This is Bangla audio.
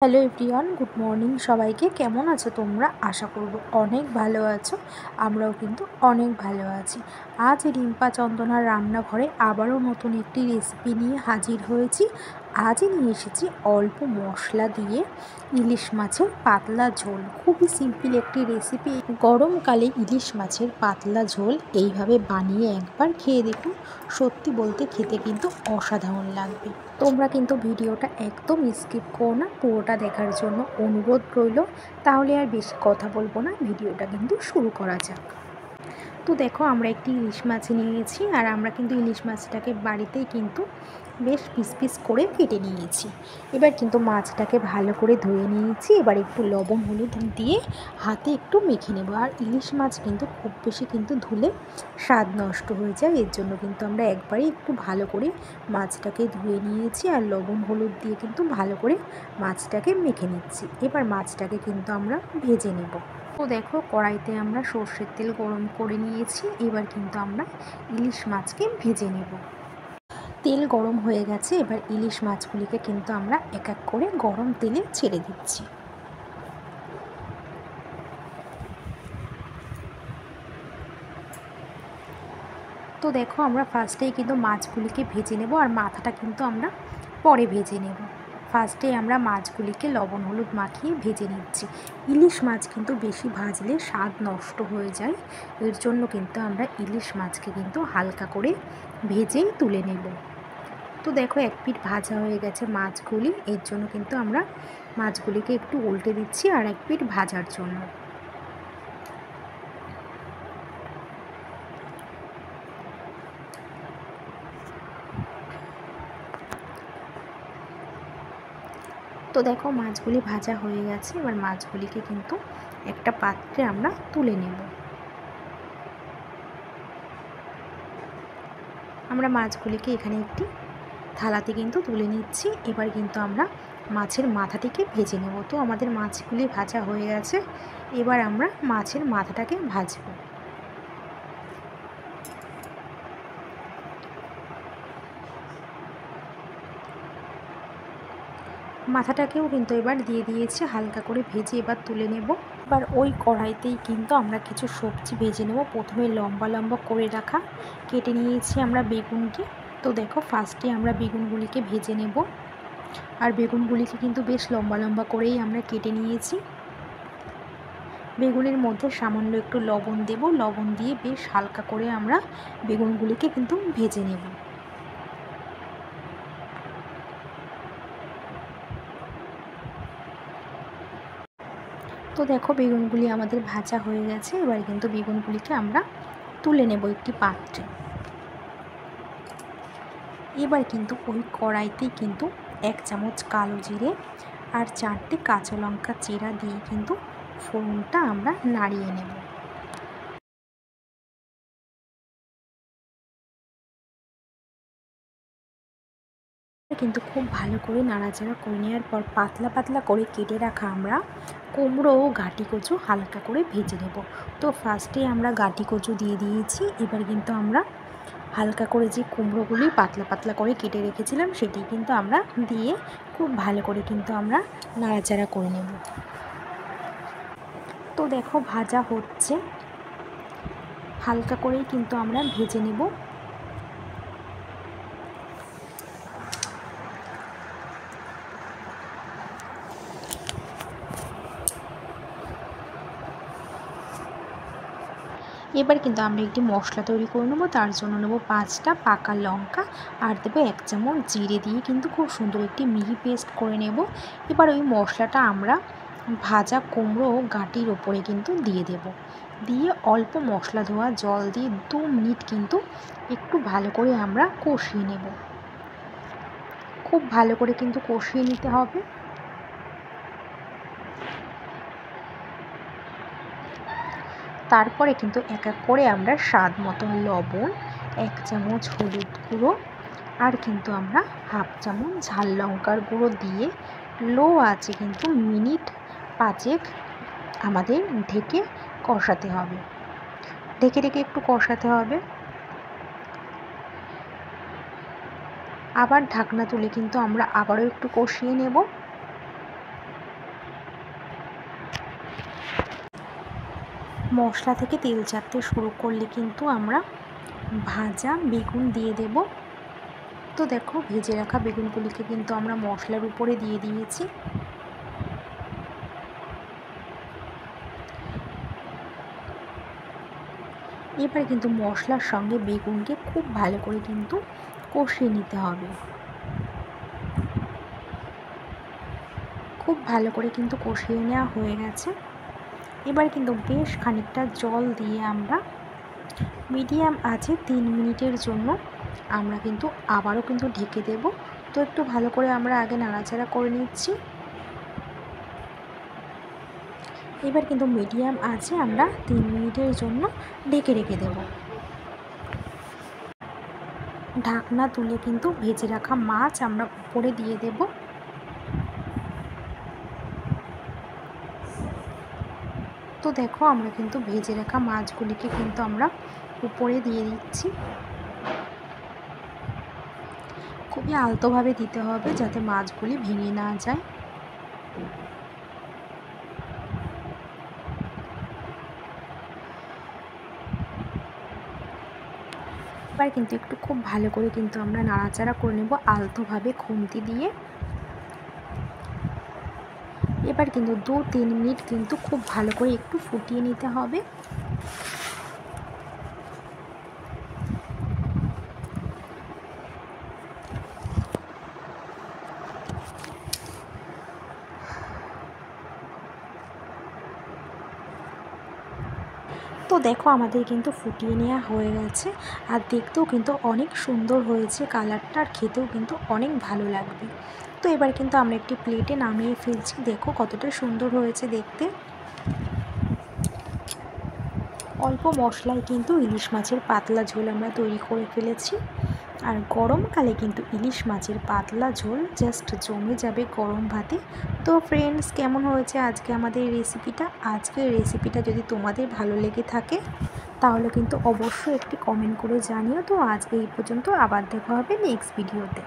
হ্যালো এভরিওয়ান, গুড মর্নিং সবাইকে। কেমন আছো তোমরা? আশা করব অনেক ভালো আছো। আমরাও কিন্তু অনেক ভালো আছি। আজ রিম্পা চন্দনার রান্নাঘরে আবারও নতুন একটি রেসিপি নিয়ে হাজির হয়েছি। আজই নিয়ে এসেছি অল্প মশলা দিয়ে ইলিশ মাছের পাতলা ঝোল। খুবই সিম্পল একটি রেসিপি। গরমকালে ইলিশ মাছের পাতলা ঝোল এইভাবে বানিয়ে একবার খেয়ে দেখুন। সত্যি বলতে খেতে কিন্তু অসাধারণ লাগবে। তোমরা কিন্তু ভিডিওটা একদম স্কিপ করো না, পুরোটা দেখার জন্য অনুরোধ রইল। তাহলে আর বেশি কথা বলবো না, ভিডিওটা কিন্তু শুরু করা যাক। তো দেখো, আমরা একটি ইলিশ মাছ নিয়েছি, আর আমরা কিন্তু ইলিশ মাছটাকে বাড়িতেই কিন্তু বেশ পিস পিস করে কেটে নিয়েছি। এবার কিন্তু মাছটাকে ভালো করে ধুয়ে নিয়েছি। এবার একটু লবণ হলুদ দিয়ে হাতে একটু মেখে নেব। আর ইলিশ মাছ কিন্তু খুব বেশি কিন্তু ধুলে স্বাদ নষ্ট হয়ে যায়, এর জন্য কিন্তু আমরা একবারই একটু ভালো করে মাছটাকে ধুয়ে নিয়েছি আর লবণ হলুদ দিয়ে কিন্তু ভালো করে মাছটাকে মেখে নিচ্ছি। এবার মাছটাকে কিন্তু আমরা ভেজে নেব। তো দেখো, কড়াইতে আমরা সর্ষের তেল গরম করে নিয়েছি। এবার কিন্তু আমরা ইলিশ মাছকে ভেজে নেব। তেল গরম হয়ে গেছে, এবার ইলিশ মাছগুলিকে কিন্তু আমরা এক এক করে গরম তেলে ছেড়ে দিচ্ছি। তো দেখো, আমরা ফার্স্টেই কিন্তু মাছগুলিকে ভেজে নেব, আর মাথাটা কিন্তু আমরা পরে ভেজে নেব। ফার্স্টে আমরা মাছগুলিকে লবণ হলুদ মাখিয়ে ভেজে নিচ্ছি। ইলিশ মাছ কিন্তু বেশি ভাজলে স্বাদ নষ্ট হয়ে যায়, এর জন্য কিন্তু আমরা ইলিশ মাছকে কিন্তু হালকা করে ভেজেই তুলে নেব। তো দেখো, এক পিঠ ভাজা হয়ে গেছে মাছগুলি, এর জন্য কিন্তু আমরা মাছগুলিকে একটু উল্টে দিচ্ছি আর এক পিঠ ভাজার জন্য। তো দেখো, মাছগুলি ভাজা হয়ে গেছে। এবার মাছগুলিকে কিন্তু একটা পাত্রে আমরা তুলে নেব। আমরা মাছগুলিকে এখানে একটি থালাতে কিন্তু তুলে নিচ্ছি। এবার কিন্তু আমরা মাছের মাথাটিকে ভেজে নেব। তো আমাদের মাছগুলি ভাজা হয়ে গেছে, এবার আমরা মাছের মাথাটাকে ভাজবো। মাথাটাকেও কিন্তু এবার দিয়ে দিয়েছি, হালকা করে ভেজে এবার তুলে নেব। এবার ওই কড়াইতেই কিন্তু আমরা কিছু সবজি ভেজে নেব। প্রথমে লম্বা লম্বা করে রাখা কেটে নিয়েছি আমরা বেগুনকে। তো দেখো, ফার্স্টে আমরা বেগুনগুলিকে ভেজে নেব, আর বেগুনগুলিকে কিন্তু বেশ লম্বা লম্বা করেই আমরা কেটে নিয়েছি। বেগুনের মধ্যে সামান্য একটু লবণ দেব, লবণ দিয়ে বেশ হালকা করে আমরা বেগুনগুলিকে কিন্তু ভেজে নেব। তো দেখো, বেগুনগুলি আমাদের ভাজা হয়ে গেছে। এবার কিন্তু বেগুনগুলিকে আমরা তুলে নেব একটি পাত্রে। এবার কিন্তু ওই কড়াইতেই কিন্তু 1 চামচ কালো জিরে আর 4টে কাঁচা লঙ্কা চেরা দিয়ে কিন্তু ফোড়নটা আমরা নাড়িয়ে নেব। কিন্তু খুব ভালো করে নাড়াচাড়া করে নেওয়ার পর পাতলা পাতলা করে কেটে রাখা আমরা কুমড়ো ও গাঁটি কচু হালকা করে ভেজে নেব। তো ফার্স্টে আমরা গাঁটি কচু দিয়ে দিয়েছি। এবার কিন্তু আমরা হালকা করে যে কুমড়োগুলি পাতলা পাতলা করে কেটে রেখেছিলাম সেটি কিন্তু আমরা দিয়ে খুব ভালো করে কিন্তু আমরা নাড়াচাড়া করে নেব। তো দেখো, ভাজা হচ্ছে, হালকা করেই কিন্তু আমরা ভেজে নেব। এবার কিন্তু আমরা একটি মশলা তৈরি করে নেব। তার জন্য নেব 5টা পাকা লঙ্কা আর দেবো 1 চামচ জিরে দিয়ে কিন্তু খুব সুন্দর একটি মিহি পেস্ট করে নেব। এবার ওই মশলাটা আমরা ভাজা কুমড়ো ও গাঁটির ওপরে কিন্তু দিয়ে দেব। দিয়ে অল্প মশলা ধোয়া জল দিয়ে 2 মিনিট কিন্তু একটু ভালো করে আমরা কষিয়ে নেব। খুব ভালো করে কিন্তু কষিয়ে নিতে হবে। তারপরে কিন্তু এক এক করে আমরা স্বাদ মতন লবণ, 1 চামচ হলুদ গুঁড়ো আর কিন্তু আমরা 1/2 চামচ ঝাল লঙ্কার গুঁড়ো দিয়ে লো আঁচে কিন্তু মিনিট 5 আমাদের ঢেকে কষাতে হবে। ঢেকে ঢেকে একটু কষাতে হবে। আবার ঢাকনা তুলে কিন্তু আমরা আবারও একটু কষিয়ে নেব। মশলা থেকে তেল ছাড়তে শুরু করলে কিন্তু আমরা ভাজা বেগুন দিয়ে দেব। তো দেখো ভেজে রাখা বেগুনগুলিকে কিন্তু আমরা মশলার উপরে দিয়ে দিয়েছি। এবার কিন্তু মশলার সঙ্গে বেগুনকে খুব ভালো করে কিন্তু কষিয়ে নিতে হবে। খুব ভালো করে কিন্তু কষিয়ে নেওয়া হয়ে গেছে। এবার কিন্তু বেশ খানিকটা জল দিয়ে আমরা মিডিয়াম আঁচে 3 মিনিটের জন্য আমরা কিন্তু আবারও কিন্তু ঢেকে দেব। তো একটু ভালো করে আমরা আগে নাড়াচাড়া করে নিচ্ছি। এবার কিন্তু মিডিয়াম আঁচে আমরা 3 মিনিটের জন্য ঢেকে রেখে দেব। ঢাকনা তুলে কিন্তু ভেজে রাখা মাছ আমরা উপরে দিয়ে দেব। তো দেখো আমরা কিন্তু ভেজে রাখা মাছগুলিকে কিন্তু আমরা উপরে দিয়ে দিচ্ছি। খুবই আলতোভাবে দিতে হবে যাতে মাছগুলি ভেঙে না যায়। এবার কিন্তু একটু খুব ভালো করে কিন্তু আমরা নাড়াচাড়া করে নেব আলতোভাবে খুন্তি দিয়ে। এবার কিন্তু 2-3 মিনিট কিন্তু খুব ভালো করে একটু ফুটিয়ে নিতে হবে। তো দেখো আমাদের কিন্তু ফুটিয়ে নেওয়া হয়ে গেছে, আর দেখতেও কিন্তু অনেক সুন্দর হয়েছে কালারটা, আর খেতেও কিন্তু অনেক ভালো লাগবে। তো এবার কিন্তু আমরা একটি প্লেটে নামিয়ে ফেলছি। দেখো কতটা সুন্দর হয়েছে দেখতে। অল্প মশলায় কিন্তু ইলিশ মাছের পাতলা ঝোল আমরা তৈরি করে ফেলেছি। আর গরমকালে কিন্তু ইলিশ মাছের পাতলা ঝোল জাস্ট জমে যাবে গরম ভাতে। তো ফ্রেন্ডস, কেমন হয়েছে আজকে আমাদের রেসিপিটা? আজকের রেসিপিটা যদি তোমাদের ভালো লেগে থাকে তাহলে কিন্তু অবশ্যই একটি কমেন্ট করে জানিও। তো আজকে এই পর্যন্ত, আবার দেখা হবে নেক্সট ভিডিওতে।